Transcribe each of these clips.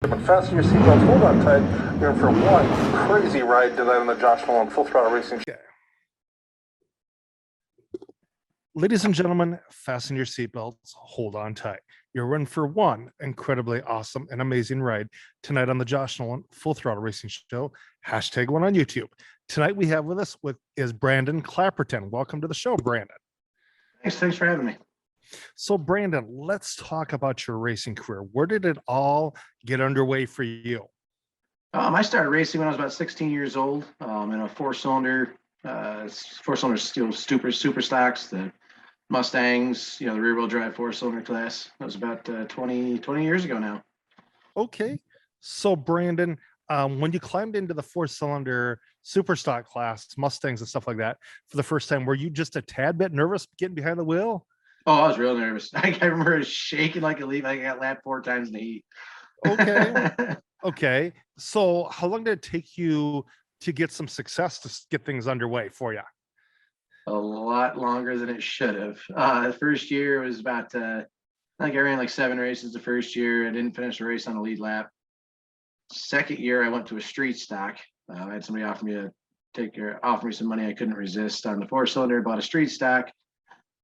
Fasten your seatbelts, hold on tight. You're in for one crazy ride tonight on the Josh Nolan Full Throttle Racing Show. Okay. Ladies and gentlemen, fasten your seatbelts, hold on tight. You're in for one incredibly awesome and amazing ride tonight on the Josh Nolan Full Throttle Racing Show, #1 on YouTube. Tonight we have with us is Brandon Clapperton. Welcome to the show, Brandon. Thanks for having me. So Brandon, let's talk about your racing career. Where did it all get underway for you? I started racing when I was about 16 years old in a four-cylinder super stocks, the Mustangs, the rear-wheel drive four-cylinder class. That was about 20 years ago now. Okay. So Brandon, when you climbed into the four-cylinder super stock class, Mustangs and stuff like that for the first time, were you just a tad bit nervous getting behind the wheel? Oh, I was real nervous. I remember shaking like a leaf. I got lapped 4 times in the heat. Okay. Okay. So how long did it take you to get some success to get things underway for you? A lot longer than it should have. The first year was about, I think I ran like 7 races the first year. I didn't finish the race on the lead lap. Second year, I went to a street stock. I had somebody offer me some money I couldn't resist on the four-cylinder, bought a street stock.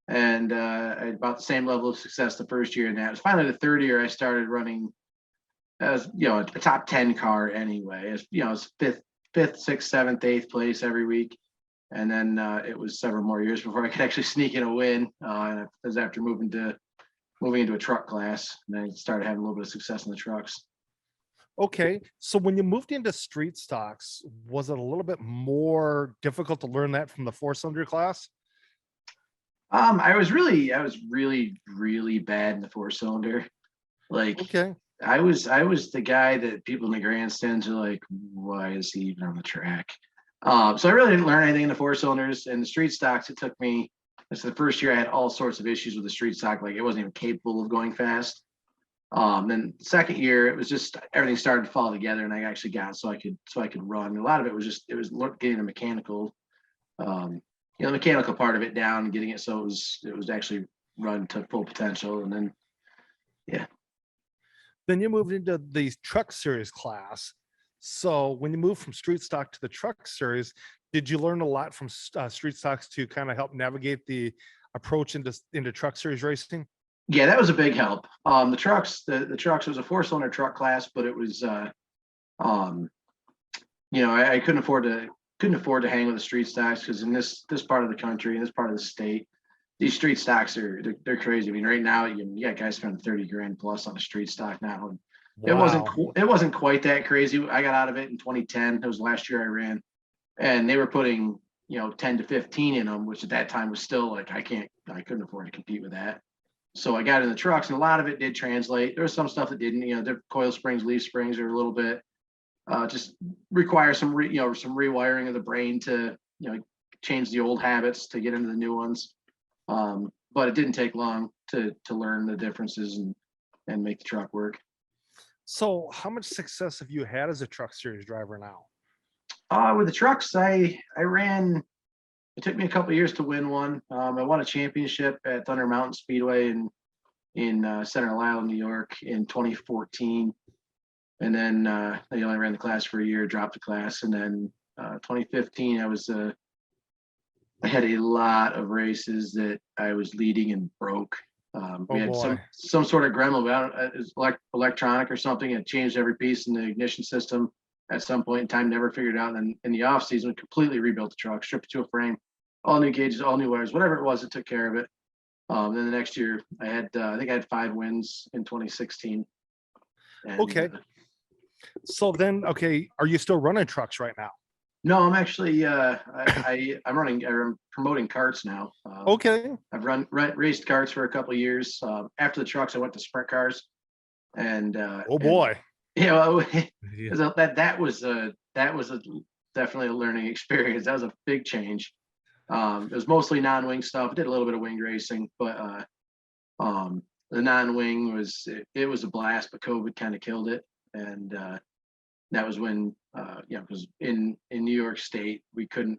And I had about the same level of success the first year in that. It was finally the third year I started running as a top 10 car anyway. It was fifth, sixth, seventh, eighth place every week. And then it was several more years before I could actually sneak in a win. And it was after moving into a truck class, and then I started having a little bit of success in the trucks. Okay. So when you moved into street stocks, was it a little bit more difficult to learn that from the four-cylinder class? I was really, really bad in the four-cylinder. Like, okay. I was the guy that people in the grandstands are like, why is he even on the track? So I really didn't learn anything in the four-cylinders and the street stocks. It's the first year I had all sorts of issues with the street stock. Like, it wasn't even capable of going fast. Then the second year, it was just everything started to fall together, and I actually got so I could run. A lot of it was getting the mechanical. The mechanical part of it down and getting it so it was actually run to full potential. And then Then you moved into the truck series class. So when you moved from street stock to the truck series, did you learn a lot from street stocks to kind of help navigate the approach into truck series racing? Yeah, that was a big help. The trucks was a four-cylinder truck class, but it was I couldn't afford to hang with the street stocks because in this part of the country, in this part of the state, these street stocks they're crazy. I mean, right now you got guys spending 30 grand plus on a street stock now. And Wow. it wasn't quite that crazy. I got out of it in 2010. It was the last year I ran, and they were putting 10 to 15 in them, which at that time was still like I couldn't afford to compete with that. So I got in the trucks, and a lot of it did translate. There was some stuff that didn't. The coil springs, leaf springs are a little bit just require some rewiring of the brain to change the old habits to get into the new ones. But it didn't take long to learn the differences and make the truck work. So how much success have you had as a truck series driver now? With the trucks, I ran. It took me a couple of years to win one. I won a championship at Thunder Mountain Speedway in Center Isle, New York, in 2014. And then I only ran the class for a year, dropped the class, and then 2015 I had a lot of races that I was leading and broke. We had some sort of gremlin, it was electronic or something. It changed every piece in the ignition system at some point in time, never figured it out. And then in the off season, we completely rebuilt the truck, stripped it to a frame, all new gauges, all new wires, whatever it was, it took care of it. Then the next year I had 5 wins in 2016. And, okay. So then, are you still running trucks right now? No, I'm actually I'm promoting karts now. Okay. I've raced karts for a couple of years. After the trucks, I went to sprint cars, and oh boy, that was definitely a learning experience. That was a big change. It was mostly non-wing stuff. I did a little bit of wing racing, but the non-wing was a blast, but COVID kind of killed it. And that was when because in New York State we couldn't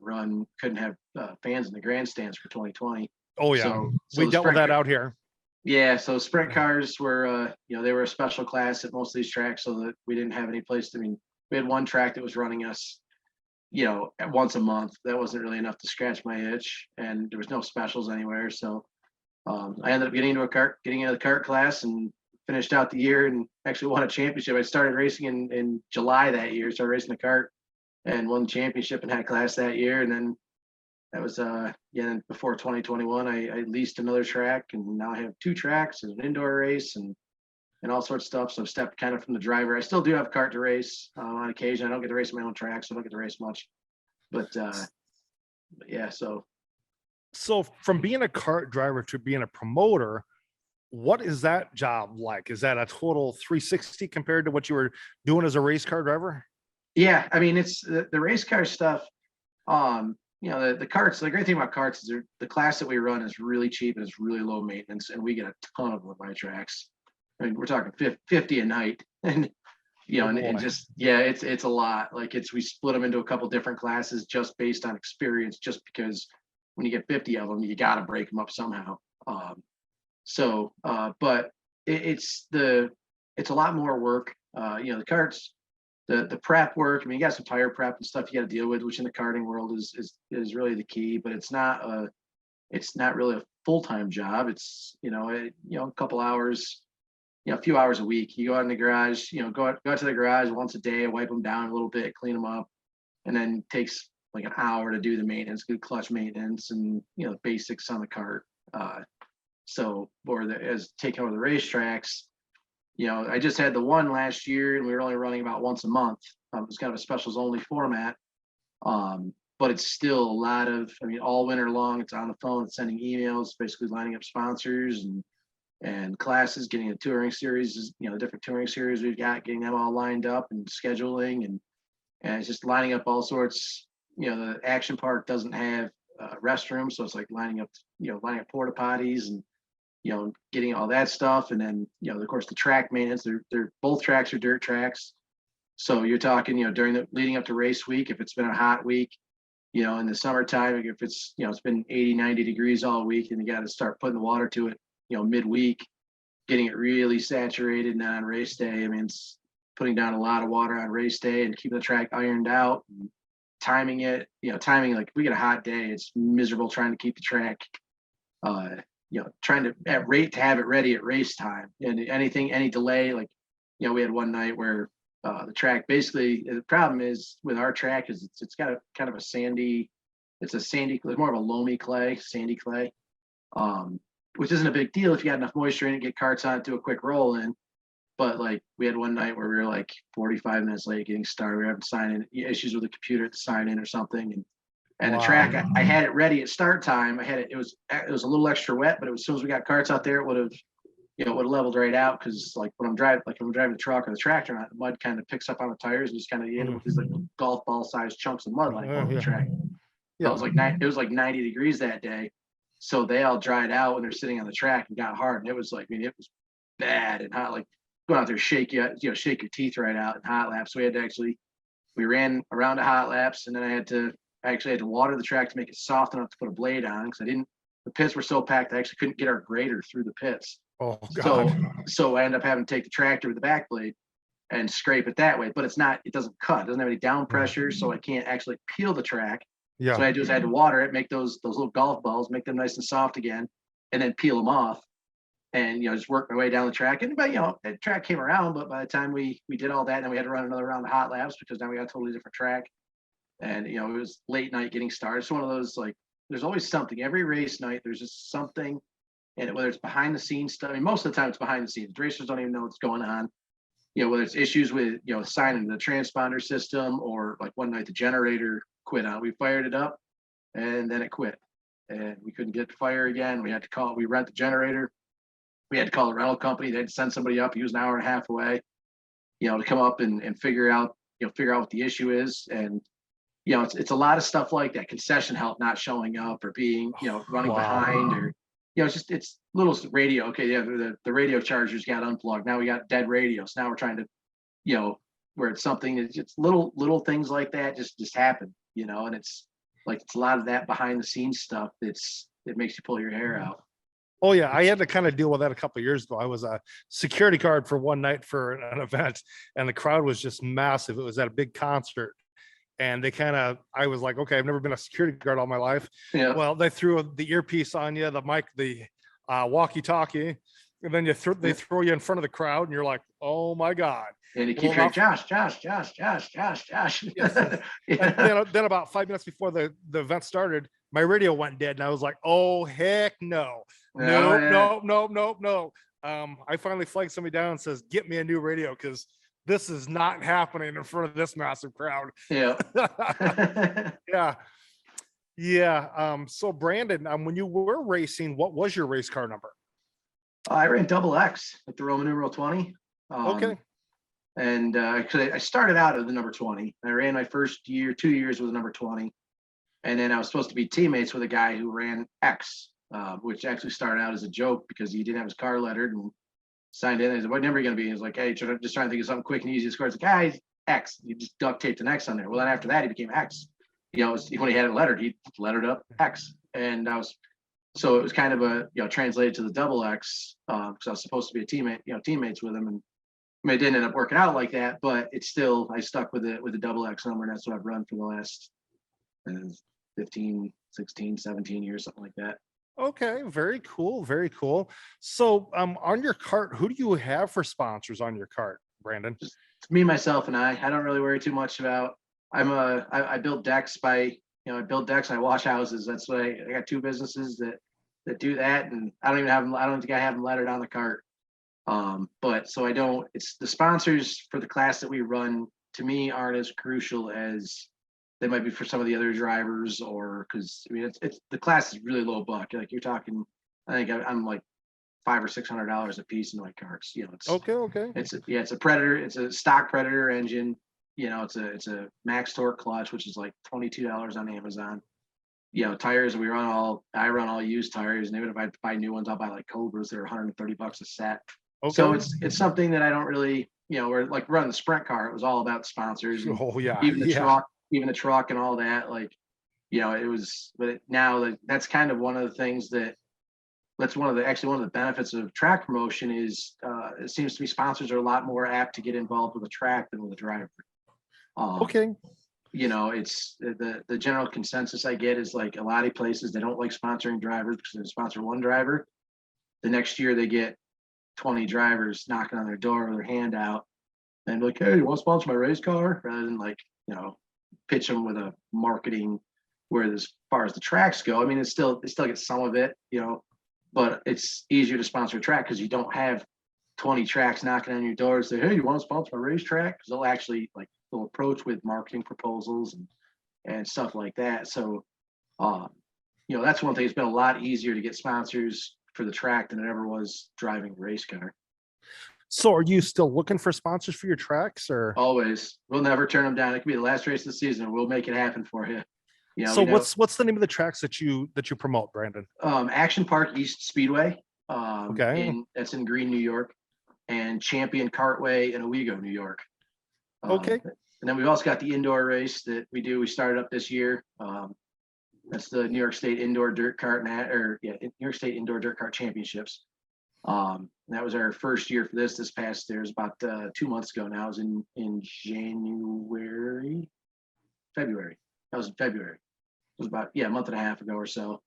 have fans in the grandstands for 2020. Oh yeah, so we dealt with that out here. Yeah, so sprint cars were, they were a special class at most of these tracks, so that we didn't have any place to. I mean, we had one track that was running us, at once a month. That wasn't really enough to scratch my itch, and there was no specials anywhere. So I ended up getting into the kart class, and finished out the year and actually won a championship. I started racing in July that year. Started racing the kart and won the championship and had class that year. And then that was then before 2021, I leased another track, and now I have two tracks and an indoor race and all sorts of stuff. So I've stepped kind of from the driver. I still do have a kart to race on occasion. I don't get to race my own track, so I don't get to race much. But yeah, so from being a kart driver to being a promoter, what is that job like? Is that a total 360 compared to what you were doing as a race car driver? yeah, I mean, it's the race car stuff. The carts, the great thing about carts is the class that we run is really cheap and it's really low maintenance, and we get a ton of them at my tracks. I mean, we're talking 50 a night, and and just it's a lot. Like we split them into a couple different classes just based on experience, just because when you get 50 of them, you got to break them up somehow. But it's a lot more work. The carts, the prep work. I mean, you got some tire prep and stuff you got to deal with, which in the karting world is really the key. But it's not really a full-time job. It's a couple hours, a few hours a week. You go out in the garage, go out to the garage once a day, wipe them down a little bit, clean them up, and then it takes like an hour to do the maintenance, good clutch maintenance, and basics on the cart. As taking over the racetracks, I just had the one last year, and we were only running about once a month. It was kind of a specials only format, but it's still a lot of. I mean, all winter long, it's on the phone, it's sending emails, basically lining up sponsors and classes, getting the touring series, the different touring series we've got, getting them all lined up and scheduling, and it's just lining up all sorts. The action park doesn't have restrooms, so it's like lining up porta potties and getting all that stuff. And then of course the track maintenance. They're both tracks are dirt tracks, so you're talking during the leading up to race week, if it's been a hot week, in the summertime, if it's it's been 80-90 degrees all week, and you got to start putting the water to it midweek, getting it really saturated. And then on race day, I mean, it's putting down a lot of water on race day and keeping the track ironed out, and timing it, like if we get a hot day, it's miserable trying to keep the track, trying to at rate to have it ready at race time. And any delay, like, we had one night where the track, basically the problem is with our track is it's got a kind of a sandy, it's more of a loamy clay, sandy clay, which isn't a big deal if you got enough moisture in it, get carts on it, do a quick roll in. But like we had one night where we were like 45 minutes late getting started. We were having sign-in issues with the computer to sign in or something. And Wow. The track, I had it ready at start time. It was a little extra wet, but as soon as we got carts out there, it would have leveled right out. Cause like when I'm driving the truck or the tractor, the mud kind of picks up on the tires and just kind of end up with these like golf ball sized chunks of mud like on the track. So it was like 90 degrees that day. So they all dried out when they're sitting on the track and got hard. And it was like, it was bad and hot, like going out there, shake your teeth right out in hot laps. We ran around the hot laps, and then I actually had to water the track to make it soft enough to put a blade on, because the pits were so packed I actually couldn't get our grader through the pits. Oh God. So I ended up having to take the tractor with the back blade and scrape it that way. But it doesn't cut, it doesn't have any down pressure, so I can't actually peel the track. Yeah. So what I had to water it, make those little golf balls, make them nice and soft again, and then peel them off. And just work my way down the track. And the track came around, but by the time we did all that, and then we had to run another round of hot laps, because now we got a totally different track. And it was late night getting started. It's one of those, like, there's always something. Every race night, there's just something, and whether it's behind the scenes stuff. I mean, most of the time it's behind the scenes. The racers don't even know what's going on. Whether it's issues with signing the transponder system, or like one night the generator quit on. We fired it up, and then it quit, and we couldn't get to fire again. We rent the generator. We had to call a rental company. They had to send somebody up. He was an hour and a half away, to come up and figure out what the issue is. And, it's a lot of stuff like that. Concession help not showing up, or being, running behind, or, it's little radio. Okay. Yeah. The radio chargers got unplugged. Now we got dead radios. Now we're trying to, where it's something, it's little things like that just happen, and it's like, it's a lot of that behind the scenes stuff. It makes you pull your hair out. Oh yeah, I had to kind of deal with that a couple of years ago. I was a security guard for one night for an event, and the crowd was just massive. It was at a big concert, and I was like, okay, I've never been a security guard all my life. Yeah. Well, they threw the earpiece on you, the mic, the walkie-talkie, and then they throw you in front of the crowd, and you're like, oh my god. And you keep Well, hearing now, Josh. yes, and Yeah. then about 5 minutes before the event started, my radio went dead, and I was like, oh heck no, Oh, nope, yeah. nope, nope, nope, no. I finally flagged somebody down and says, get me a new radio because this is not happening in front of this massive crowd. Yeah. Yeah. Yeah. So Brandon, when you were racing, what was your race car number? I ran double X with the Roman numeral 20. Okay. And I started out at the number 20. I ran my first year, 2 years with the number 20. And then I was supposed to be teammates with a guy who ran X, which actually started out as a joke because he didn't have his car lettered and signed in. I said, what number are you going to be? He was like, hey, just trying to think of something quick and easy to score. It's like, guys, X. You just duct taped an X on there. Well, then after that, he became X. When he had it lettered, he lettered up X. And so it was kind of translated to the double X because I was supposed to be a teammate, teammates with him. And I mean, it didn't end up working out like that, but it's still, I stuck with it with the double X number. And that's what I've run for the last 15, 16, 17 years, something like that. Okay, very cool, very cool. So on your cart, who do you have for sponsors on your cart, Brandon? Just me, myself, and I don't really worry too much about. I build decks I build decks and I wash houses. That's what I got 2 businesses that do that, and I don't think I have them lettered on the cart. But so I don't. It's the sponsors for the class that we run, to me, aren't as crucial as they might be for some of the other drivers, or because I mean it's the class is really low buck. Like you're talking, I think I'm like $500 or $600 a piece in my carts. It's okay. It's a Predator. It's a stock Predator engine. It's a max torque clutch, which is like $22 on Amazon. Tires I run all used tires, and even if I buy new ones, I'll buy like Cobras that are $130 a set. Okay. So it's something that I don't really, we're like running the sprint car. It was all about sponsors. Oh yeah. Even the truck and all that. Like, it was, but now that's kind of one of the things that's one of the benefits of track promotion is it seems to me sponsors are a lot more apt to get involved with a track than with a driver. Okay. It's the general consensus I get is like a lot of places, they don't like sponsoring drivers because they sponsor one driver. The next year they get 20 drivers knocking on their door with their hand out and be like, hey, you want to sponsor my race car? Rather than pitch them with a marketing where as far as the tracks go, I mean, it still gets some of it, but it's easier to sponsor a track because you don't have 20 tracks knocking on your door and say, hey, you want to sponsor my racetrack? Because they'll actually they'll approach with marketing proposals and stuff like that. So, that's one thing. It's been a lot easier to get sponsors for the track than it ever was driving a race car. So are you still looking for sponsors for your tracks, or? Always. We'll never turn them down. It could be the last race of the season. We'll make it happen for you. So what's the name of the tracks that you promote, Brandon? Action Park East Speedway. Okay. That's in Green, New York, and Champion Kartway in Owego, New York. Okay. And then we've also got the indoor race that we do. We started up this year. That's the New York State Indoor Dirt Kart New York State Indoor Dirt Kart Championships. That was our first year for this past year. It was about 2 months ago now. It was in February. That was in February. It was about a month and a half ago or so.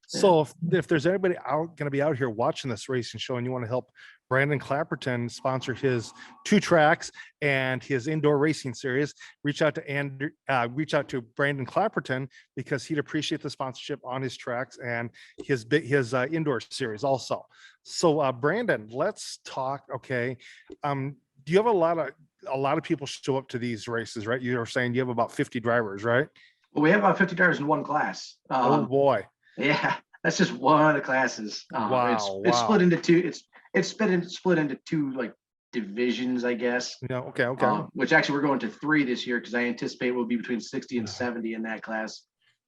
So if there's anybody going to be out here watching this racing show and you want to help Brandon Clapperton sponsor his 2 tracks and his indoor racing series, reach out to Brandon Clapperton because he'd appreciate the sponsorship on his tracks and his indoor series also. So Brandon, let's talk. Okay. Do you have a lot of people show up to these races, right? You were saying you have about 50 drivers, right? Well, we have about 50 drivers in one class. Oh boy. Yeah, that's just one of the classes. Wow. It's split into 2. It's split into 2 divisions, I guess. Yeah. Okay. Which actually we're going to 3 this year because I anticipate we'll be between 60 and 70 in that class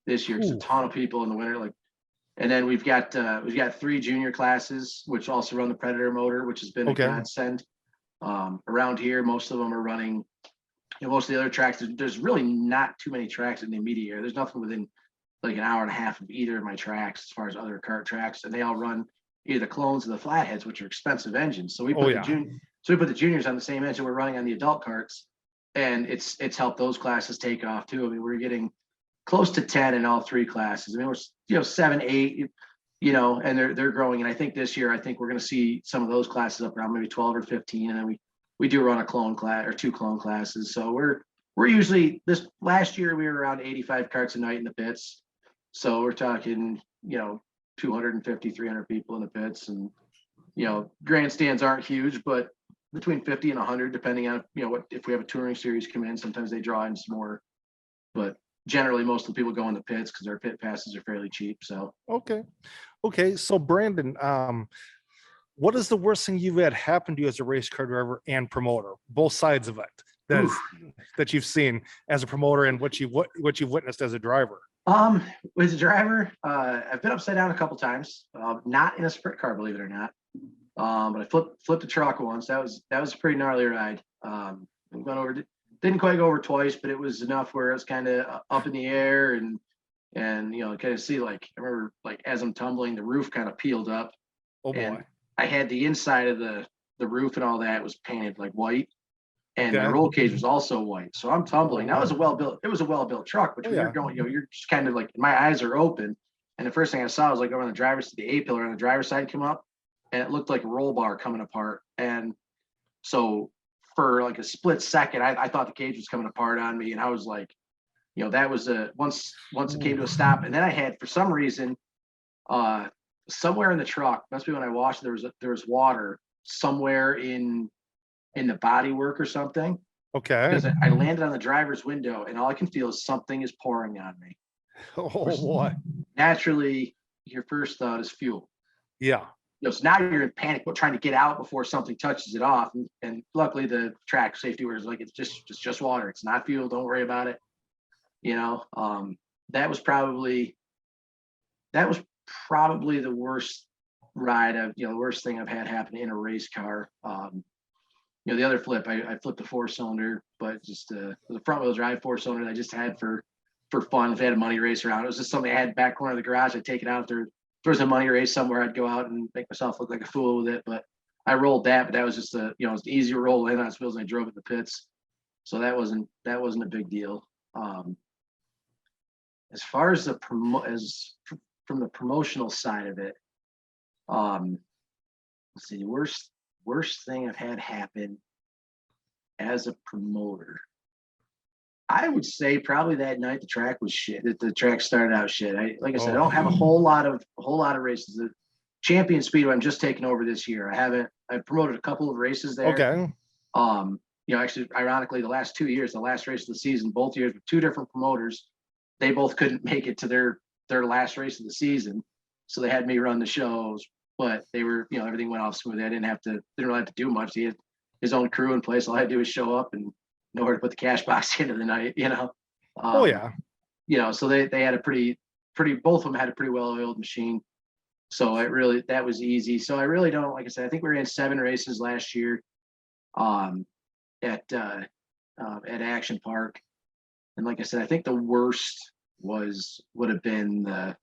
this year. It's a ton of people in the winter. And then we've got 3 junior classes, which also run the Predator motor, which has been a godsend. Around here, most of them are running. Most of the other tracks, there's really not too many tracks in the immediate area. There's nothing within like an hour and a half of either of my tracks as far as other kart tracks, and they all run either the clones or the flatheads, which are expensive engines. So we put the juniors on the same engine we're running on the adult karts, and it's helped those classes take off too. I mean, we're getting close to 10 in all three classes. I mean, we're 7, 8, and they're growing. And I think this year, I think we're going to see some of those classes up around maybe 12 or 15, and then we do run a clone class or 2 clone classes. So we're usually, this last year we were around 85 karts a night in the pits. So we're talking, 250, 300 people in the pits, and, grandstands aren't huge, but between 50 and 100, depending on, if we have a touring series come in, sometimes they draw in some more, but generally most of the people go in the pits because our pit passes are fairly cheap. So, Okay. So Brandon, what is the worst thing you've had happen to you as a race car driver and promoter, both sides of it that you've seen as a promoter and what you've witnessed as a driver? As a driver, I've been upside down a couple times, not in a sprint car, believe it or not. But I flipped a truck once. That was a pretty gnarly ride. Didn't quite go over twice, but it was enough where it was kind of up in the air and kind of see, like, I remember, like, as I'm tumbling, the roof kind of peeled up. Oh boy. And I had the inside of the roof and all that was painted like white. And the roll cage was also white. So I'm tumbling. That was it was a well-built truck, but you're going, you're just kind of like, my eyes are open. And the first thing I saw was like over on the driver's, the A pillar on the driver's side come up, and it looked like a roll bar coming apart. And so for like a split second, I thought the cage was coming apart on me. And I was like, that was once it came to a stop. And then I had, for some reason, somewhere in the truck, must be when I washed, there was water somewhere in the bodywork or something. Okay. Because I landed on the driver's window, and all I can feel is something is pouring on me. Oh boy. Naturally, your first thought is fuel. Yeah. So now you're in panic, but trying to get out before something touches it off. And luckily, the track safety was like, it's just water. It's not fuel. Don't worry about it. That was probably the worst ride the worst thing I've had happen in a race car. The other flip, I flipped a 4-cylinder, but just the front wheel drive 4-cylinder that I just had for fun. If they had a money race around, it was just something I had back corner of the garage. I'd take it out there. If there was a money race somewhere, I'd go out and make myself look like a fool with it. But I rolled that, but that was just it was an easy roll in on its wheels, and I drove it in the pits. So that wasn't a big deal. As far as from the promotional side of it, let's see, worst thing I've had happen as a promoter, I would say probably that night the track was shit. The track started out shit. I don't have a whole lot of races. The Champion Speedway I'm just taking over this year. I've promoted a couple of races there. Okay. Actually, ironically, the last 2 years, the last race of the season, both years with 2 different promoters, they both couldn't make it to their last race of the season, so they had me run the shows. But they were, everything went off smoothly. I didn't really have to do much. He had his own crew in place. All I had to do was show up and know where to put the cash box into the night. So they had a pretty both of them had a pretty well-oiled machine. So that was easy. So I really don't, like I said, I think we ran 7 races last year at Action Park. And like I said, I think the worst would have been that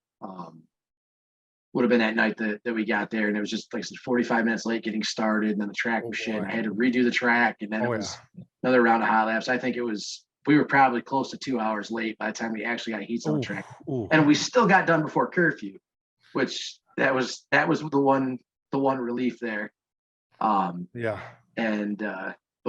night that we got there, and it was just, like I said, 45 minutes late getting started, and then the track was shit. I had to redo the track, and then it was another round of hot laps. I think we were probably close to 2 hours late by the time we actually got heats on the track. And we still got done before curfew, which that was the one relief there. But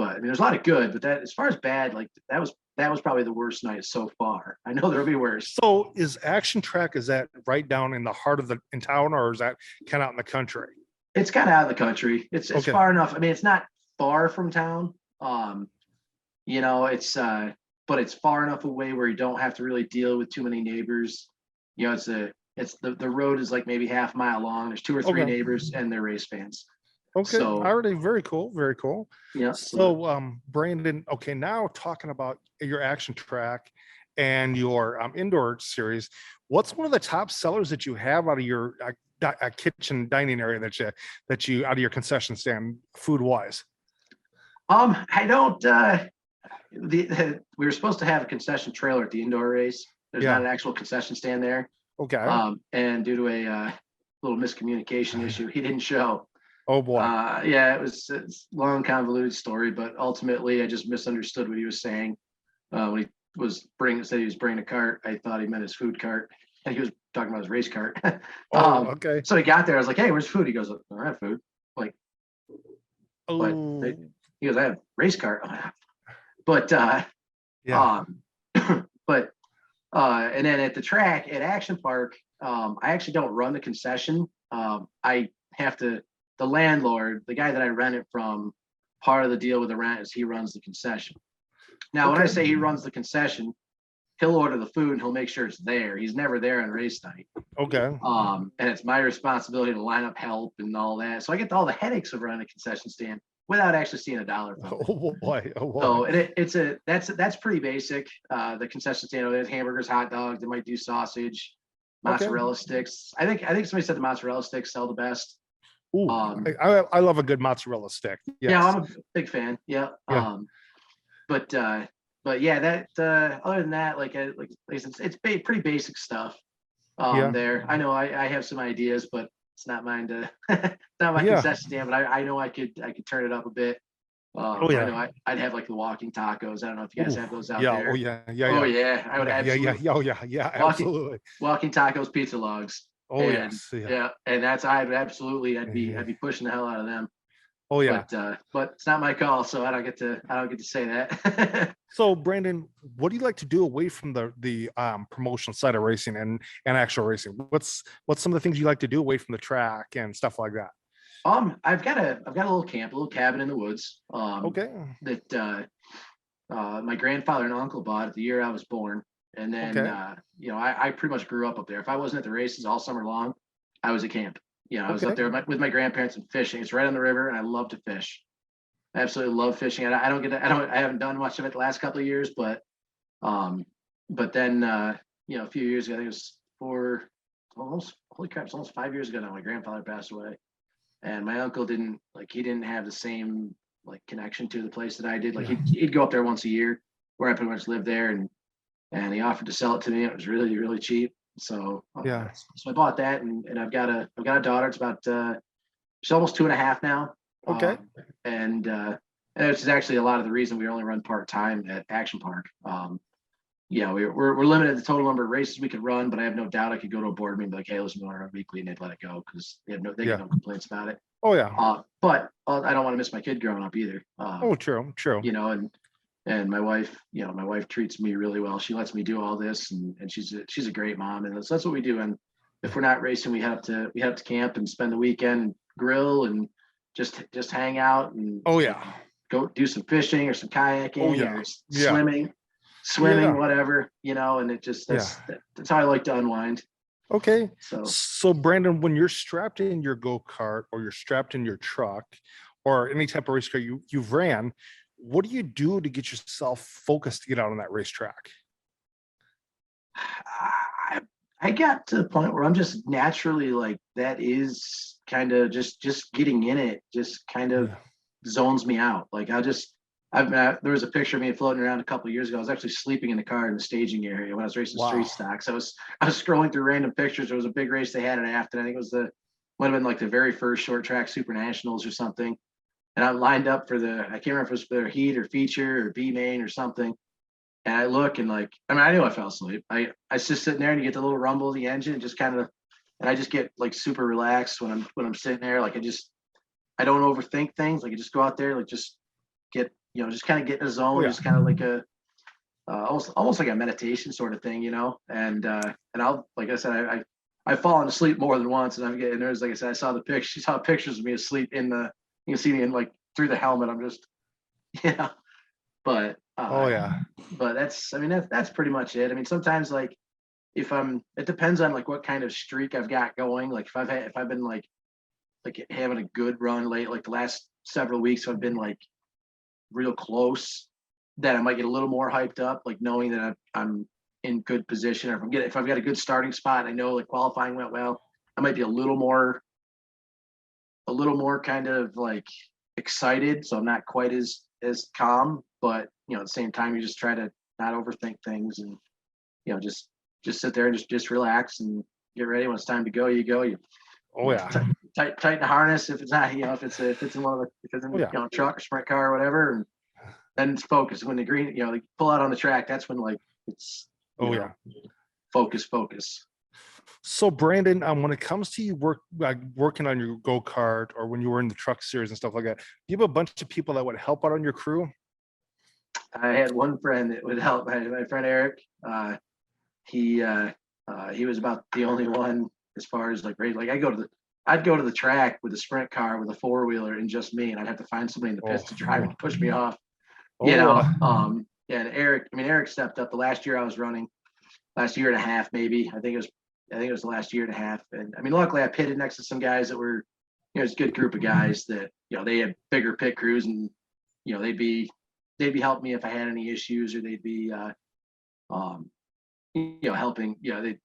I mean, there's a lot of good, but that, as far as bad, like that was probably the worst night so far. I know there'll be worse. So is Action Track, is that right down in the heart of in town, or is that kind of out in the country? It's kind of out of the country. It's far enough. I mean, it's not far from town. But it's far enough away where you don't have to really deal with too many neighbors. The road is like maybe half mile long. There's 2 or 3 neighbors, and they're race fans. Okay, so, already very cool. Yeah. So, Brandon, okay, now talking about your Action Track and your indoor series, what's one of the top sellers that you have out of your kitchen dining area that you out of your concession stand, food wise? I don't. We were supposed to have a concession trailer at the indoor race. There's not an actual concession stand there. Okay. And due to a little miscommunication issue, he didn't show. Oh boy. Yeah, it's a long, convoluted story, but ultimately I just misunderstood what he was saying. When he said he was bringing a cart, I thought he meant his food cart, and he was talking about his race cart. Okay. So he got there. I was like, "Hey, where's food?" He goes, "I have food." Like, but Oh. he goes, "I have race cart." But Yeah. but and then at the track at Action Park, I actually don't run the concession. I have to. The landlord, the guy that I rent it from, part of the deal with the rent is he runs the concession. Now, when I say he runs the concession, he'll order the food and he'll make sure it's there. He's never there on race night. Okay. And it's my responsibility to line up help and all that. So I get all the headaches of running a concession stand without actually seeing a dollar from it. Oh boy. Oh boy. So and that's pretty basic. The concession stand, there's hamburgers, hot dogs. They might do sausage, mozzarella sticks. I think somebody said the mozzarella sticks sell the best. Ooh, I love a good mozzarella stick. Yes. Yeah, I'm a big fan. Yeah. Yeah. But yeah, that other than that, like I said, it's pretty basic stuff. There. I know I have some ideas, but it's not mine to not my concession stand, but I know I could turn it up a bit. I know I'd have like the walking tacos. I don't know if you guys have those out there. Oh yeah. Oh yeah. I would absolutely. Oh yeah. Absolutely. Walking tacos, pizza logs. Oh yes. Yeah. And I'd be pushing the hell out of them. Oh yeah. But it's not my call, so I don't get to say that. So Brandon, what do you like to do away from the promotional side of racing and actual racing? What's some of the things you like to do away from the track and stuff like that? I've got a little camp, a little cabin in the woods. Okay. That my grandfather and uncle bought it the year I was born. And then I pretty much grew up there. If I wasn't at the races all summer long, I was at camp. I was up there with my grandparents and fishing. It's right on the river, and I love to fish. I absolutely love fishing. I haven't done much of it the last couple of years, but then a few years ago, I think it was it's almost 5 years ago now. My grandfather passed away, and my uncle didn't have the same connection to the place that I did. Like he'd go up there once a year, where I pretty much lived there, and he offered to sell it to me. It was really, really cheap. So so I bought that, and I've got a daughter. It's about she's almost 2.5 now. Okay. And which is actually a lot of the reason we only run part-time at Action Park. We're limited the total number of races we could run, but I have no doubt I could go to a board meeting and be like, hey, listen, we want to run weekly, and they'd let it go because they get no complaints about it. Oh yeah. But I don't want to miss my kid growing up either. True. And my wife treats me really well. She lets me do all this, and she's a great mom, and that's what we do. And if we're not racing, we head up to camp and spend the weekend, grill, and just hang out and go do some fishing or some kayaking or swimming, whatever, and it just that's how I like to unwind. Okay. So Brandon, when you're strapped in your go-kart or you're strapped in your truck or any type of race car you've ran, what do you do to get yourself focused to get out on that racetrack? I got to the point where I'm just naturally that is kind of just getting in it, just kind of zones me out. There was a picture of me floating around a couple of years ago. I was actually sleeping in the car in the staging area when I was racing street stocks. I was scrolling through random pictures. There was a big race they had at Afton. I think it might have been the very first short track Super Nationals or something. And I lined up for I can't remember if it was for their heat or feature or B main or something. And I look and I knew I fell asleep. I was just sitting there and you get the little rumble of the engine and I just get super relaxed when I'm sitting there. I don't overthink things. I just go out there, just get, just kind of get in a zone, just kind of like a, almost like a meditation sort of thing, and I'll, like I said, I've fallen asleep more than once, and there's, like I said, I saw pictures of me asleep you can see me in through the helmet. I'm just, but but that's pretty much it. I mean, sometimes it depends on what kind of streak I've got going. If I've been having a good run late, the last several weeks, I've been real close, that I might get a little more hyped up, knowing that I'm in good position, or if I've got a good starting spot, I know qualifying went well, I might be a little more kind of excited, so I'm not quite as calm, but at the same time, you just try to not overthink things and just just sit there and just relax and get ready. When it's time to go, you go. You tighten the harness if it's not, if it's in one of the, if it's in, truck or sprint car or whatever, and then it's focus. When the green, they pull out on the track, that's when it's focus. So Brandon, when it comes to you working on your go-kart or when you were in the truck series and stuff like that, do you have a bunch of people that would help out on your crew? I had one friend that would help. My friend Eric. He was about the only one as far as race. I'd go to the track with a sprint car with a 4-wheeler and just me, and I'd have to find somebody in the pits to drive and push me off. And Eric stepped up the last year I was running, last year and a half maybe. I think it was the last year and a half. And luckily I pitted next to some guys that were, it's a good group of guys that they had bigger pit crews, and they'd be helping me if I had any issues, or they'd be helping,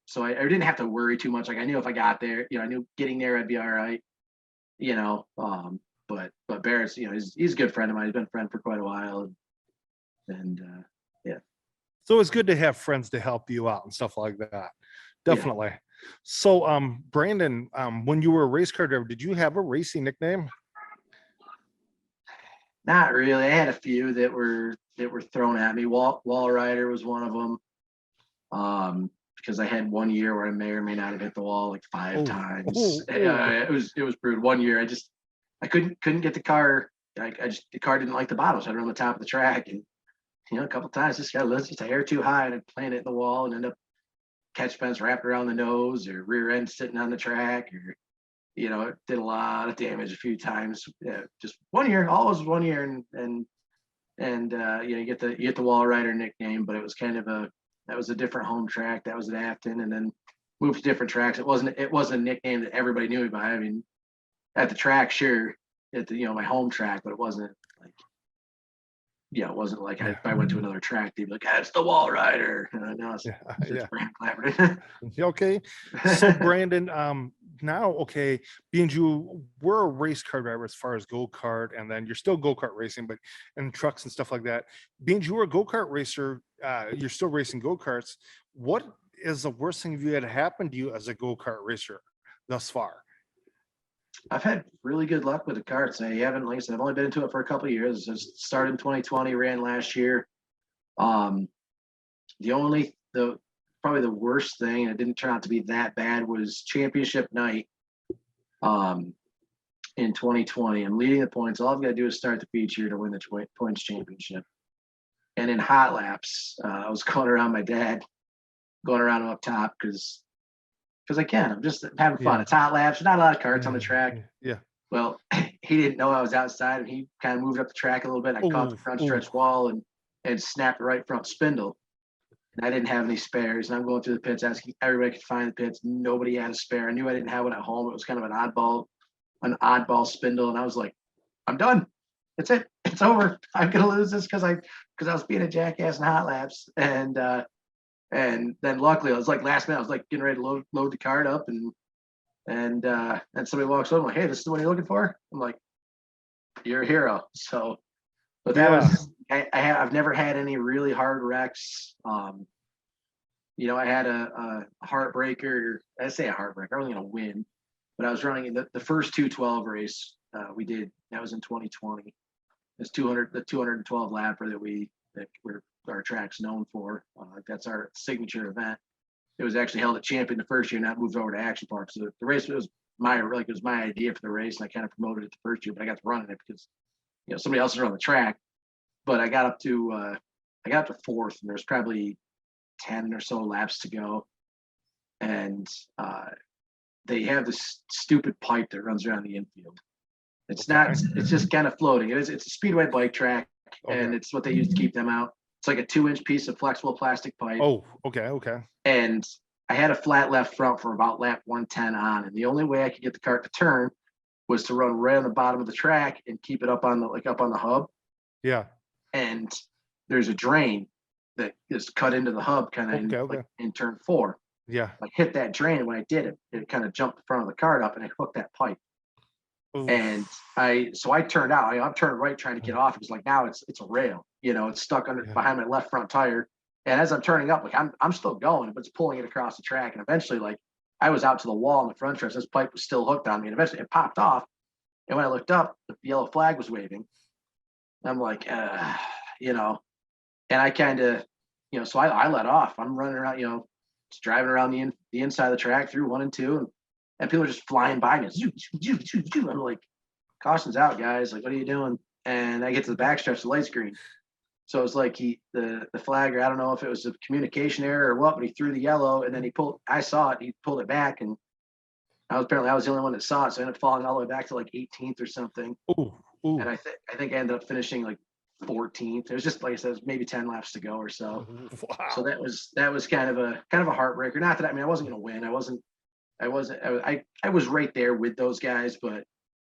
so I didn't have to worry too much. I knew if I got there, I knew getting there I'd be all right, but Barrett's, he's a good friend of mine. He's been a friend for quite a while, and so it's good to have friends to help you out and stuff like that. Definitely. So Brandon, when you were a race car driver, did you have a racing nickname? Not really. I had a few that were thrown at me. Wall Rider was one of them. Because I had 1 year where I may or may not have hit the wall 5 times. It was brutal. 1 year I couldn't get the car. The car didn't like the bottom, so I'd run on the top of the track, and a couple times this guy lifts just a hair too high and I'd plant it in the wall and end up catch fence wrapped around the nose, or rear end sitting on the track, or it did a lot of damage a few times. Just 1 year, always 1 year, and you get the Wall Rider nickname, but it was that was a different home track. That was at Afton, and then moved to different tracks. It wasn't a nickname that everybody knew me by. At the track, sure, at the my home track, but it wasn't it wasn't like if I went to another track, they'd be like, it's the Wall Rider. No, it's Brandon Clapperton. Okay. So Brandon, now, being you were a race car driver as far as go-kart, and then you're still go-kart racing, but in trucks and stuff like that. Being you were a go-kart racer, you're still racing go-karts. What is the worst thing you had happened to you as a go-kart racer thus far? I've had really good luck with the karts. I've only been into it for a couple of years. I started in 2020, ran last year. Probably the worst thing, and it didn't turn out to be that bad, was championship night in 2020. I'm leading the points. All I've got to do is start the feature to win the points championship. And in hot laps, I was going around my dad, going around him up top because I can. I'm just having fun. It's hot laps. There's not a lot of karts on the track. Yeah. Well, he didn't know I was outside, and he kind of moved up the track a little bit. I caught the front stretch wall and snapped the right front spindle. And I didn't have any spares. And I'm going through the pits, asking everybody could find the pits. Nobody had a spare. I knew I didn't have one at home. It was kind of an oddball spindle. And I was like, I'm done. That's it. It's over. I'm gonna lose this because I was being a jackass in hot laps. And then luckily I was last minute, I was getting ready to load the cart up, and somebody walks over, I'm like, hey, this is the one you're looking for? I'm like, you're a hero. So, but that was, I've never had any really hard wrecks. I had a heartbreaker. I say a heartbreaker. I wasn't going to win, but I was running in the first 212 race we did. That was in 2020. It's the 212 lapper that our track's known for. That's our signature event. It was actually held at Champion the first year, and that moved over to Action Park. So the race was my idea for the race, and I kind of promoted it the first year, but I got to run it because somebody else was on the track. But I got up to fourth, and there's probably 10 or so laps to go, and they have this stupid pipe that runs around the infield. It's just kind of floating. It's a speedway bike track, and it's what they use to keep them out. It's like a 2-inch piece of flexible plastic pipe. Oh, okay. And I had a flat left front for about lap 110 on, and the only way I could get the cart to turn was to run right on the bottom of the track and keep it up on the hub. Yeah. And there's a drain that is cut into the hub kind of in turn 4. Yeah. I hit that drain, and when I did it kind of jumped the front of the cart up, and I hooked that pipe. Oof. And I turned out. I'm turning right trying to get off. It's now it's a rail. It's stuck behind my left front tire, And as I'm turning up, like I'm still going, but it's pulling it across the track. And eventually, like I was out to the wall in the front stretch. This pipe was still hooked on me, and eventually it popped off. And when I looked up, the yellow flag was waving. I'm like, you know, and I kind of, you know, so I let off. I'm running around, you know, just driving around the inside of the track through 1 and 2, and people are just flying by me. I'm like, caution's out, guys. Like, what are you doing? And I get to the backstretch, the light's green. So it was like the flagger, I don't know if it was a communication error or what, but he threw the yellow, and then I saw it, he pulled it back, and I was the only one that saw it, so I ended up falling all the way back to like 18th or something. Ooh. And I think I ended up finishing like 14th. It was just like I said, it was maybe 10 laps to go or so. Wow. So that was kind of a heartbreaker. Not that, I mean, I wasn't going to win. I was right there with those guys, but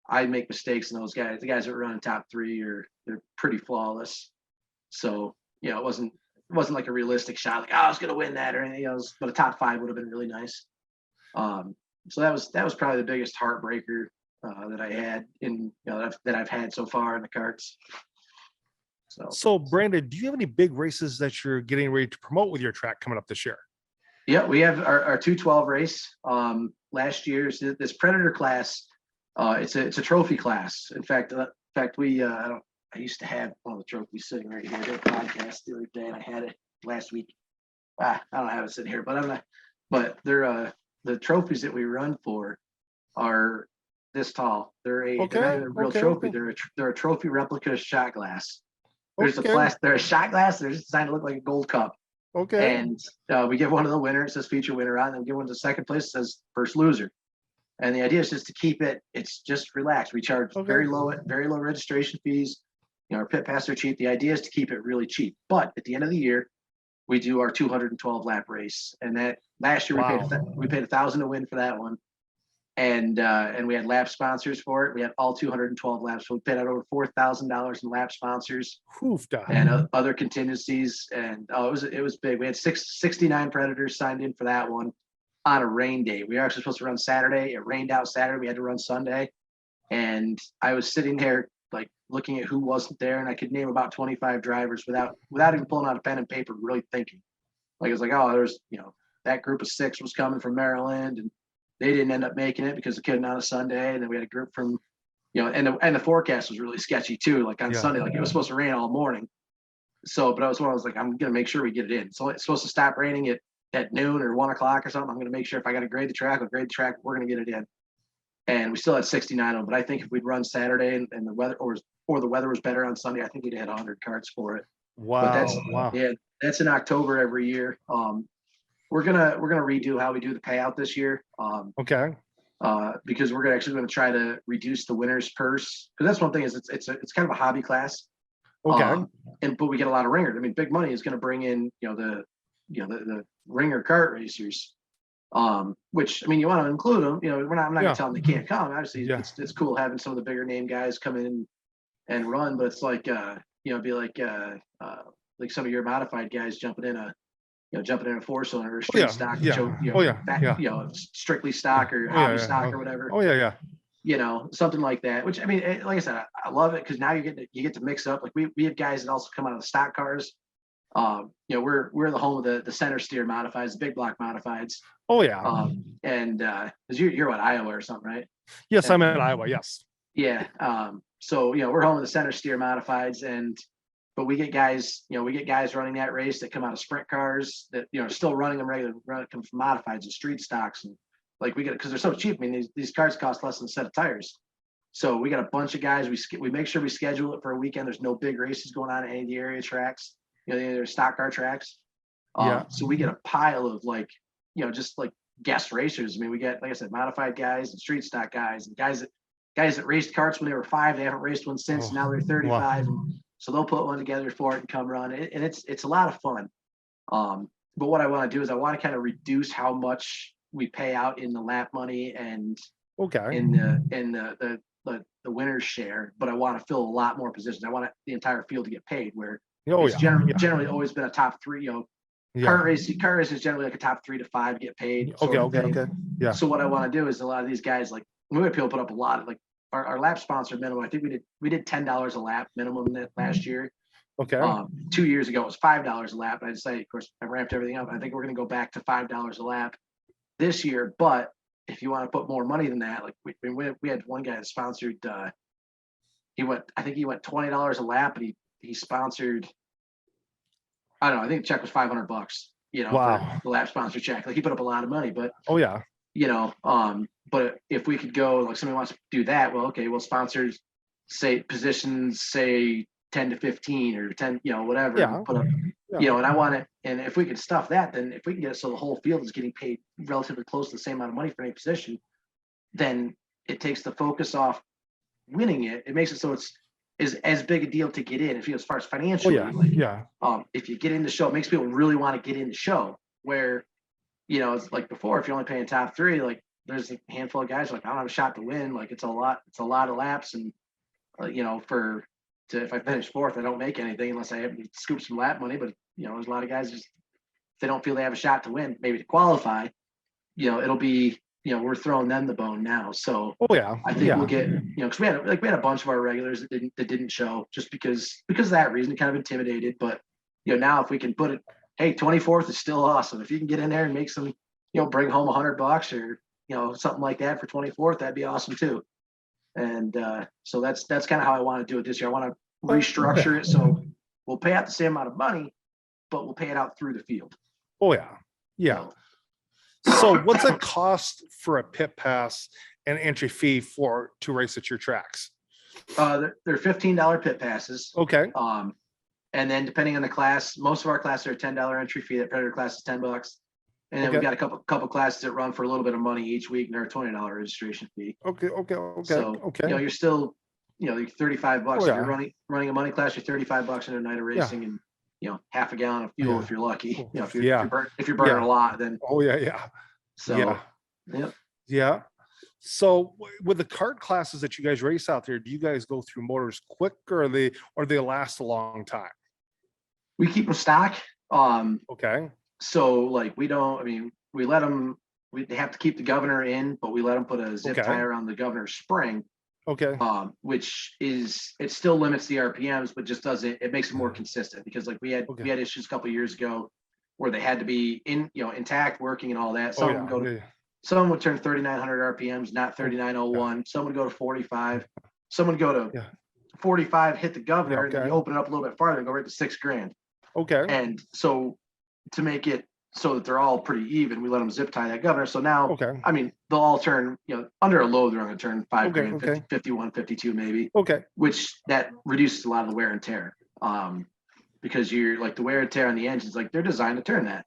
I make mistakes, and those guys, the guys that were running top 3 they're pretty flawless. So, you know, it wasn't like a realistic shot, like, oh, I was going to win that or anything else, but a top 5 would have been really nice. So that was probably the biggest heartbreaker that I had that I've had so far in the karts. So Brandon, do you have any big races that you're getting ready to promote with your track coming up this year? Yeah, we have our 212 race. Last year's this Predator class. It's a trophy class. In fact, I used to have one of the trophies sitting right here. I did a podcast the other day, and I had it last week. I don't have it sitting here, but they're the trophies that we run for are this tall. They're not even a real trophy. Okay. They're a trophy replica shot glass. There's they're a shot glass. They're just designed to look like a gold cup. Okay. And we give one of the winners, it says feature winner on, and we give one to second place, it says first loser. And the idea is just to keep it's just relaxed. We charge very low registration fees. You know, our pit passes are cheap. The idea is to keep it really cheap. But at the end of the year, we do our 212 lap race. And that last year we paid $1,000 to win for that one. And we had lap sponsors for it. We had all 212 laps. So we paid out over $4,000 in lap sponsors and other contingencies. And it was big. We had 69 Predators signed in for that one on a rain day. We were actually supposed to run Saturday. It rained out Saturday. We had to run Sunday. And I was sitting there like looking at who wasn't there, and I could name about 25 drivers without even pulling out a pen and paper, really thinking. Like, it was like, oh, there's, you know, that group of 6 was coming from Maryland, and they didn't end up making it because it couldn't on a Sunday. And then we had a group from, you know, and the forecast was really sketchy too. Like on Sunday, like it was supposed to rain all morning. So, but I was like, I'm going to make sure we get it in. So it's supposed to stop raining at noon or 1 o'clock or something. I'm going to make sure if I got to grade the track, I'll grade the track. We're going to get it in. And we still had 69 of them. But I think if we'd run Saturday and the weather or the weather was better on Sunday, I think we'd had 100 karts for it. Wow. Yeah, that's in October every year. We're gonna redo how we do the payout this year. Because we're actually gonna try to reduce the winner's purse, because that's one thing is it's kind of a hobby class. But we get a lot of ringers. I mean, big money is gonna bring in the ringer kart racers. Which, I mean, you want to include them. You know, I'm not gonna tell them they can't come. Obviously, it's cool having some of the bigger name guys come in and run, but it's like be like some of your modified guys jumping in a 4-cylinder or street stock, strictly stock or hobby stock or whatever. You know, something like that. Which, I mean, like I said, I love it because now you get to mix up. Like we have guys that also come out of the stock cars. You know, we're the home of the center steer modifieds, the big block modifieds. And because you're what, Iowa or something, right? Yes, I'm in Iowa. Yes. Yeah. So, you know, we're home of the center steer modifieds, but we get guys running that race that come out of sprint cars that, you know, still running them regular, come from modifieds and street stocks. And like we get it because they're so cheap. I mean, these cars cost less than a set of tires. So we got a bunch of guys. We make sure we schedule it for a weekend. There's no big races going on at any of the area tracks. You know, they're stock car tracks. So we get a pile of just like guest racers. I mean, we get, like I said, modified guys and street stock guys and guys that raced karts when they were 5. They haven't raced one since. Now they're 35. And so they'll put one together for it and come run it. And it's a lot of fun. But what I want to do is I want to kind of reduce how much we pay out in the lap money and in the winner's share, but I want to fill a lot more positions. I want the entire field to get paid, where it's generally always been a top 3, you know. Car race is generally like a top 3 to 5 get paid. Yeah. So what I want to do is a lot of these guys, like we had people put up a lot of like our lap sponsor minimum. I think we did $10 a lap minimum last year. Okay. 2 years ago, it was $5 a lap. I decided, of course, I ramped everything up. I think we're going to go back to $5 a lap this year. But if you want to put more money than that, like we had one guy that sponsored. I think he went $20 a lap, and he sponsored. I don't know. I think the check was $500. Wow. For the lap sponsor check. Like he put up a lot of money, but Oh yeah. But if we could go, like somebody wants to do that, well, okay, we'll sponsor, say positions, say 10 to 15 or 10, whatever. Yeah. Put up, Yeah. and I want it. And if we could stuff that, then if we can get it so the whole field is getting paid relatively close to the same amount of money for any position, then it takes the focus off winning it. It makes it so it's is as big a deal to get in. As far as Oh financially, yeah. if you get in the show, it makes people really want to get in the show. Where, it's like before, if you're only paying top three, like there's a handful of guys like I don't have a shot to win. Like it's a lot of laps, and if I finish fourth, I don't make anything unless I have to scoop some lap money. But there's a lot of guys just if they don't feel they have a shot to win, maybe to qualify, it'll be we're throwing them the bone now. So Oh yeah. I think we'll get because we had a bunch of our regulars that didn't show just because of that reason, kind of intimidated. But now if we can put it, hey, 24th is still awesome. If you can get in there and make some bring home $100 or something like that for 24th, that'd be awesome too. And so that's kind of how I want to do it this year. I want to restructure it so we'll pay out the same amount of money, but we'll pay it out through the field. Oh yeah. Yeah. So what's it cost for a pit pass and entry fee to race at your tracks? They're $15 pit passes. Okay. And then depending on the class, most of our classes are $10 entry fee. That Predator class is $10. And then we've got a couple classes that run for a little bit of money each week, and they're a $20 registration fee. Okay. So you're still, like $35. Oh, If yeah. you're running a money class, you're $35 in a night of racing, and half a gallon of fuel if you're lucky. If you're burning a lot, then yeah. so yeah. So with the kart classes that you guys race out there, do you guys go through motors quick, or they last a long time? we keep them stock. Okay. So like we let them. They have to keep the governor in, but we let them put a zip tie around the governor's spring. Okay. Which it still limits the RPMs, but just it makes it more consistent, because like we had issues a couple of years ago where they had to be intact, working and all that. Some would turn 3,900 RPMs, not 3,901. Some would go to 45. Some would go to 45, hit the governor, and then you open it up a little bit farther and go right to $6,000. Okay. And so to make it so that they're all pretty even, we let them zip tie that governor. So now, they'll all turn, under a load, they're going to turn $5,000, 51, 52 maybe. Okay. Which that reduces a lot of the wear and tear. Because you're like the wear and tear on the engines, like they're designed to turn that.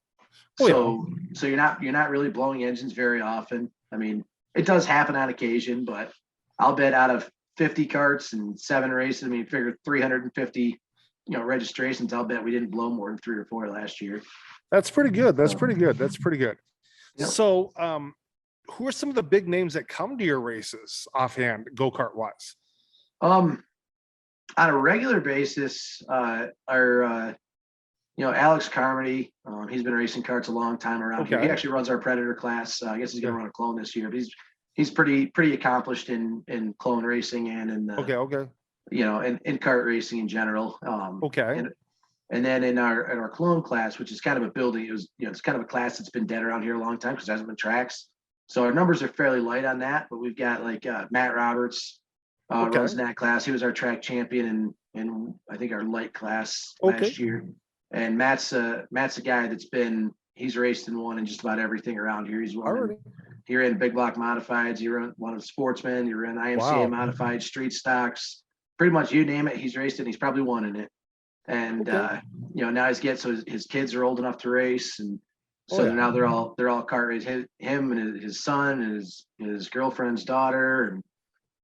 So you're not really blowing engines very often. I mean, it does happen on occasion, but I'll bet out of 50 karts and 7 races, figure 350, registrations, I'll bet we didn't blow more than 3 or 4 last year. That's pretty good. That's pretty good. Yep. So, who are some of the big names that come to your races offhand, go-kart wise? On a regular basis, Alex Carmody, he's been racing karts a long time around here. He actually runs our Predator class. I guess he's going to run a clone this year, but he's pretty accomplished in clone racing and in in kart racing in general. And then in our clone class, which is kind of a building, it's kind of a class that's been dead around here a long time because there hasn't been tracks. So our numbers are fairly light on that, but we've got like Matt Roberts runs in that class. He was our track champion in I think our light class last year. And Matt's a guy he's raced and won in just about everything around here. He's won. He ran big block modifieds. He ran one of the sportsmen. He ran IMCA modified street stocks. Pretty much you name it, he's raced it. And he's probably won in it. And now his kids are old enough to race, and so now they're all kart race. Him and his son and his girlfriend's daughter,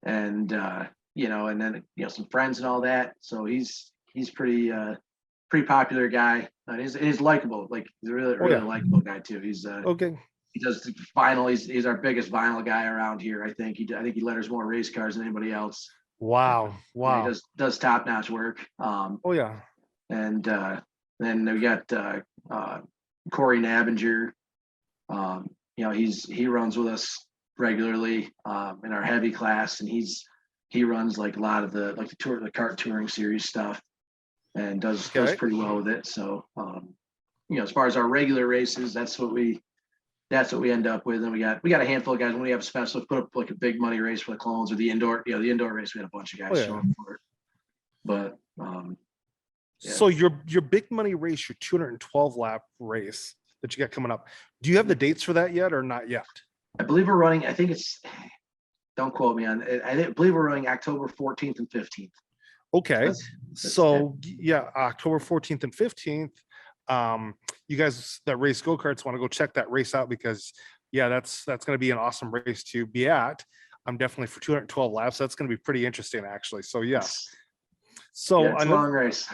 and then some friends and all that. So he's pretty popular guy. And he's likable. Like he's a really likable guy too. He's he does vinyl. He's our biggest vinyl guy around here. I think he letters more race cars than anybody else. Wow. He does top notch work. And then we got Corey Nabinger. He runs with us regularly in our heavy class, and he runs like a lot of the kart touring series stuff. and does pretty well with it. So, as far as our regular races, that's what we end up with. And we got a handful of guys when we have special, put up like a big money race for the clones or the indoor race. We had a bunch of guys show up for it. But so your big money race, your 212 lap race that you got coming up, do you have the dates for that yet or not yet? I believe we're running, I think it's, don't quote me on it. I believe we're running October 14th and 15th. Okay. So October 14th and 15th. You guys that race go-karts want to go check that race out because that's going to be an awesome race to be at. I'm definitely for 212 laps. That's going to be pretty interesting actually. So yes. So it's a long race.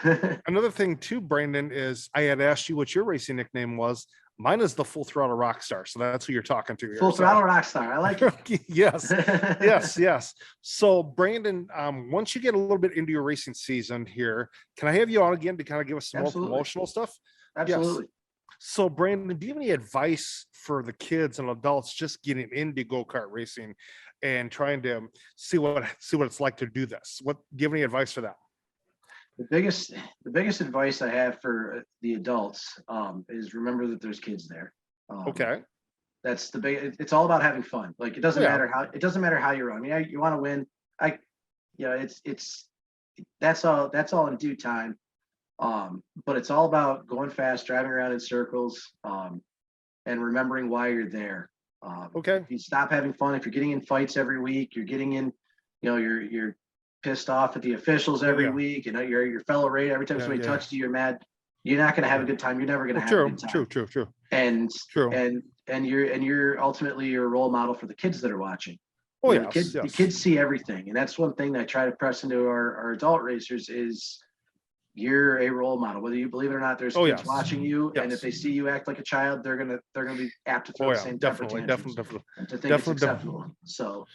Another thing too, Brandon, is I had asked you what your racing nickname was. Mine is the Full Throttle Rockstar. So that's who you're talking to here. Full Throttle Rockstar. I like it. yes. So Brandon, once you get a little bit into your racing season here, can I have you on again to kind of give us some more promotional stuff? Absolutely. Yes. So Brandon, do you have any advice for the kids and adults just getting into go-kart racing and trying to see what it's like to do this? Do you have any advice for that? The biggest advice I have for the adults is remember that there's kids there. Okay. That's the big. It's all about having fun. Like it doesn't matter how you run. I mean, you want to win. That's all in due time. But it's all about going fast, driving around in circles, and remembering why you're there. Okay. If you stop having fun, if you're getting in fights every week, you're getting in, you're pissed off at the officials every week, your fellow race, every time somebody touches you, you're mad. You're not going to have a good time. You're never going to have a good time. True. And you're ultimately your role model for the kids that are watching. The kids see everything. And that's one thing that I try to press into our adult racers is you're a role model, whether you believe it or not. There's kids watching you. Yes. And if they see you act like a child, they're going to be apt to throw the same temper tantrums and to think it's acceptable. So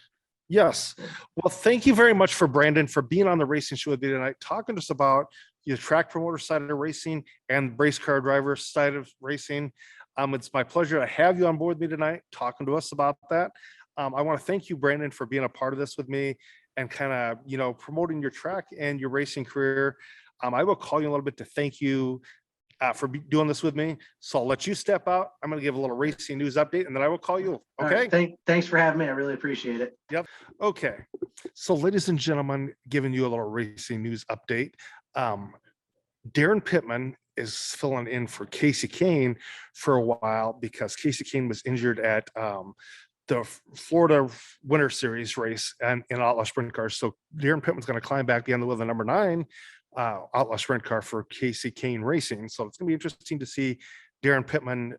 yes. Well, thank you very much for Brandon for being on the racing show with me tonight, talking to us about the track promoter side of racing and race car driver side of racing. It's my pleasure to have you on board with me tonight, talking to us about that. I want to thank you, Brandon, for being a part of this with me and kind of, promoting your track and your racing career. I will call you a little bit to thank you for doing this with me. So I'll let you step out. I'm going to give a little racing news update and then I will call you. Okay. Right. Thanks for having me. I really appreciate it. Yep. Okay. So ladies and gentlemen, giving you a little racing news update. Darren Pittman is filling in for Casey Kane for a while because Casey Kane was injured at the Florida Winter Series race and in Outlaw Sprint Cars. So Darren Pittman's going to climb back the end with the number 9 Outlaw Sprint Car for Casey Kane Racing. So it's going to be interesting to see Darren Pittman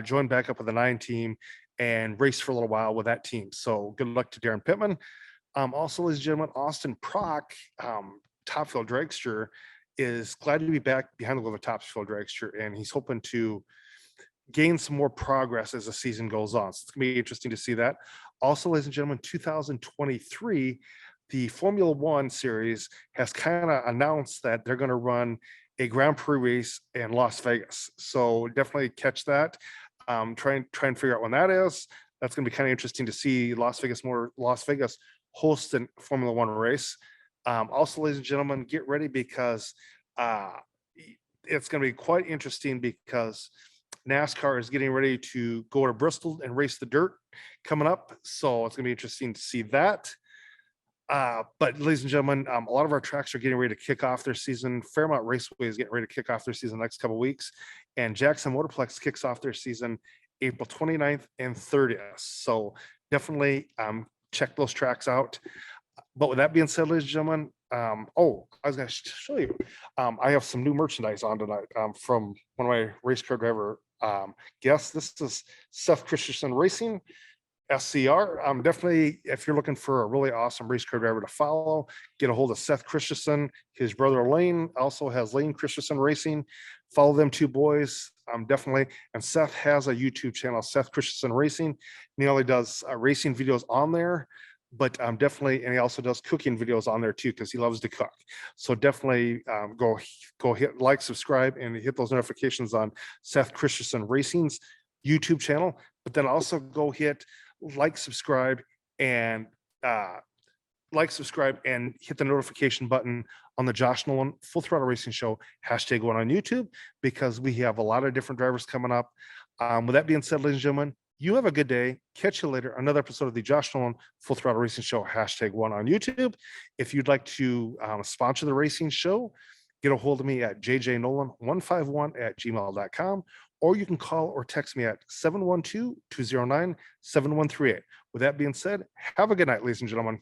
join back up with the 9 team and race for a little while with that team. So good luck to Darren Pittman. Also, ladies and gentlemen, Austin Prock, Top Fuel Dragster, is glad to be back behind the wheel of a Top Fuel Dragster, and he's hoping to gain some more progress as the season goes on. So it's going to be interesting to see that. Also, ladies and gentlemen, 2023, the Formula One series has kind of announced that they're going to run a Grand Prix race in Las Vegas. So definitely catch that. Try and figure out when that is. That's going to be kind of interesting to see Las Vegas host a Formula One race. Also, ladies and gentlemen, get ready because it's going to be quite interesting because NASCAR is getting ready to go to Bristol and race the dirt coming up. So it's going to be interesting to see that. But ladies and gentlemen, a lot of our tracks are getting ready to kick off their season. Fairmont Raceway is getting ready to kick off their season the next couple of weeks. And Jackson Motorplex kicks off their season April 29th and 30th. So definitely check those tracks out. But with that being said, ladies and gentlemen, I was going to show you. I have some new merchandise on tonight from one of my race car driver guests. This is Seth Christensen Racing, SCR. Definitely, if you're looking for a really awesome race car driver to follow, get a hold of Seth Christensen. His brother Lane also has Lane Christensen Racing. Follow them two boys. Definitely. And Seth has a YouTube channel, Seth Christensen Racing. And he only does racing videos on there. But definitely, and he also does cooking videos on there too because he loves to cook. So definitely go hit like, subscribe, and hit those notifications on Seth Christensen Racing's YouTube channel. But then also go hit like, subscribe, and like, subscribe, and hit the notification button on the Josh Nolan Full Throttle Racing Show #1 on YouTube, because we have a lot of different drivers coming up. With that being said, ladies and gentlemen, you have a good day. Catch you later. Another episode of the Josh Nolan Full Throttle Racing Show #1 on YouTube. If you'd like to sponsor the racing show, get a hold of me at jjnolan151@gmail.com, or you can call or text me at 712-209-7138. With that being said, have a good night, ladies and gentlemen.